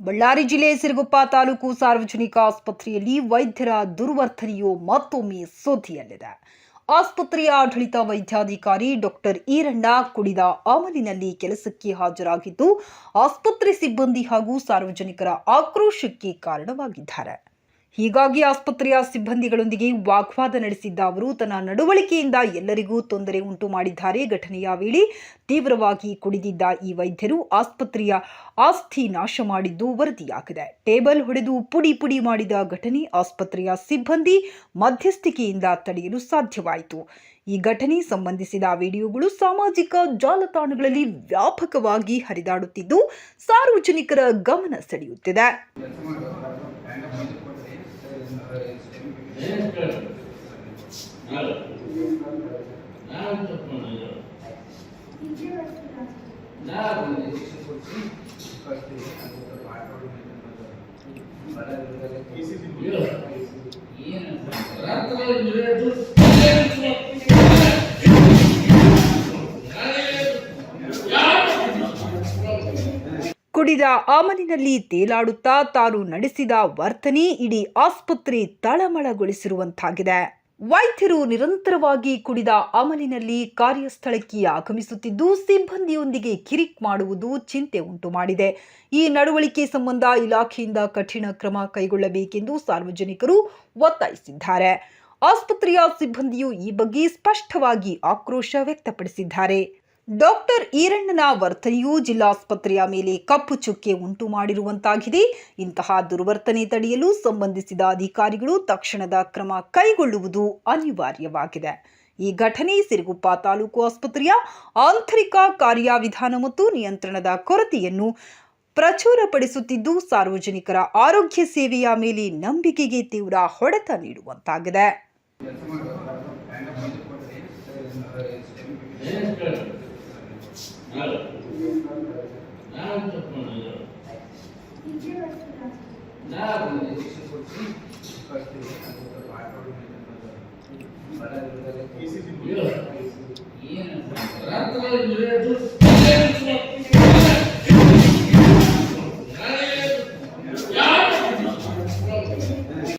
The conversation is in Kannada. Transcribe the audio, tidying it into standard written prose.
ಬಳ್ಳಾರಿ ಜಿಲ್ಲೆ ಸಿರುಗುಪ್ಪ ತಾಲೂಕು ಸಾರ್ವಜನಿಕ ಆಸ್ಪತ್ರೆಯಲ್ಲಿ ವೈದ್ಯರ ದುರ್ವರ್ತನೆಯು ಮತ್ತೊಮ್ಮೆ ಸುದ್ದಿಯಲ್ಲಿದೆ. ಆಸ್ಪತ್ರೆಯ ಆಡಳಿತ ವೈದ್ಯಾಧಿಕಾರಿ ಡಾಕ್ಟರ್ ಈರಣ್ಣ ಕುಡಿದ ಅಮಲಿನಲ್ಲಿ ಕೆಲಸಕ್ಕೆ ಹಾಜರಾಗಿದ್ದು, ಆಸ್ಪತ್ರೆ ಸಿಬ್ಬಂದಿ ಹಾಗೂ ಸಾರ್ವಜನಿಕರ ಆಕ್ರೋಶಕ್ಕೆ ಕಾರಣವಾಗಿದ್ದಾರೆ. ಹೀಗಾಗಿ ಆಸ್ಪತ್ರೆಯ ಸಿಬ್ಬಂದಿಗಳೊಂದಿಗೆ ವಾಗ್ವಾದ ನಡೆಸಿದ್ದ ಅವರು ತನ್ನ ನಡವಳಿಕೆಯಿಂದ ಎಲ್ಲರಿಗೂ ತೊಂದರೆ ಉಂಟು ಮಾಡಿದ್ದಾರೆ. ಘಟನೆಯ ವೇಳೆ ತೀವ್ರವಾಗಿ ಕುಡಿದಿದ್ದ ಈ ವೈದ್ಯರು ಆಸ್ಪತ್ರೆಯ ಆಸ್ತಿ ನಾಶ ಮಾಡಿದ್ದು ವರದಿಯಾಗಿದೆ. ಟೇಬಲ್ ಹೊಡೆದು ಪುಡಿ ಪುಡಿ ಮಾಡಿದ ಘಟನೆ ಆಸ್ಪತ್ರೆಯ ಸಿಬ್ಬಂದಿ ಮಧ್ಯಸ್ಥಿಕೆಯಿಂದ ತಡೆಯಲು ಸಾಧ್ಯವಾಯಿತು. ಈ ಘಟನೆ ಸಂಬಂಧಿಸಿದ ವಿಡಿಯೋಗಳು ಸಾಮಾಜಿಕ ಜಾಲತಾಣಗಳಲ್ಲಿ ವ್ಯಾಪಕವಾಗಿ ಹರಿದಾಡುತ್ತಿದ್ದು, ಸಾರ್ವಜನಿಕರ ಗಮನ ಸೆಳೆಯುತ್ತಿದೆ. ಕುಡಿದ ಅಮಲಿನಲ್ಲಿ ತೇಲಾಡುತ್ತಾ ತಾನು ನಡೆಸಿದ ವರ್ತನೆ ಇಡೀ ಆಸ್ಪತ್ರೆ ತಳಮಳಗೊಳಿಸಿರುವಂತಾಗಿದೆ. ವೈದ್ಯರು ನಿರಂತರವಾಗಿ ಕುಡಿದ ಅಮಲಿನಲ್ಲಿ ಕಾರ್ಯಸ್ಥಳಕ್ಕೆ ಆಗಮಿಸುತ್ತಿದ್ದು, ಸಿಬ್ಬಂದಿಯೊಂದಿಗೆ ಕಿರಿಕ್ ಮಾಡುವುದು ಚಿಂತೆ ಉಂಟು ಮಾಡಿದೆ. ಈ ನಡವಳಿಕೆ ಸಂಬಂಧ ಇಲಾಖೆಯಿಂದ ಕಠಿಣ ಕ್ರಮ ಕೈಗೊಳ್ಳಬೇಕೆಂದು ಸಾರ್ವಜನಿಕರು ಒತ್ತಾಯಿಸಿದ್ದಾರೆ. ಆಸ್ಪತ್ರೆಯ ಸಿಬ್ಬಂದಿಯು ಈ ಬಗ್ಗೆ ಸ್ಪಷ್ಟವಾಗಿ ಆಕ್ರೋಶ ವ್ಯಕ್ತಪಡಿಸಿದ್ದಾರೆ. ಡಾಕ್ಟರ್ ಈರಣ್ಣನ ವರ್ತನೆಯು ಜಿಲ್ಲಾಸ್ಪತ್ರೆಯ ಮೇಲೆ ಕಪ್ಪು ಚುಕ್ಕೆ ಉಂಟು ಮಾಡಿರುವಂತಾಗಿದೆ. ಇಂತಹ ದುರ್ವರ್ತನೆ ತಡೆಯಲು ಸಂಬಂಧಿಸಿದ ಅಧಿಕಾರಿಗಳು ತಕ್ಷಣದ ಕ್ರಮ ಕೈಗೊಳ್ಳುವುದು ಅನಿವಾರ್ಯವಾಗಿದೆ. ಈ ಘಟನೆ ಸಿರುಗುಪ್ಪ ತಾಲೂಕು ಆಸ್ಪತ್ರೆಯ ಆಂತರಿಕ ಕಾರ್ಯವಿಧಾನ ಮತ್ತು ನಿಯಂತ್ರಣದ ಕೊರತೆಯನ್ನು ಪ್ರಚುರಪಡಿಸುತ್ತಿದ್ದು, ಸಾರ್ವಜನಿಕರ ಆರೋಗ್ಯ ಸೇವೆಯ ಮೇಲೆ ನಂಬಿಕೆಗೆ ತೀವ್ರ ಹೊಡೆತ ನೀಡುವಂತಾಗಿದೆ. ಏನು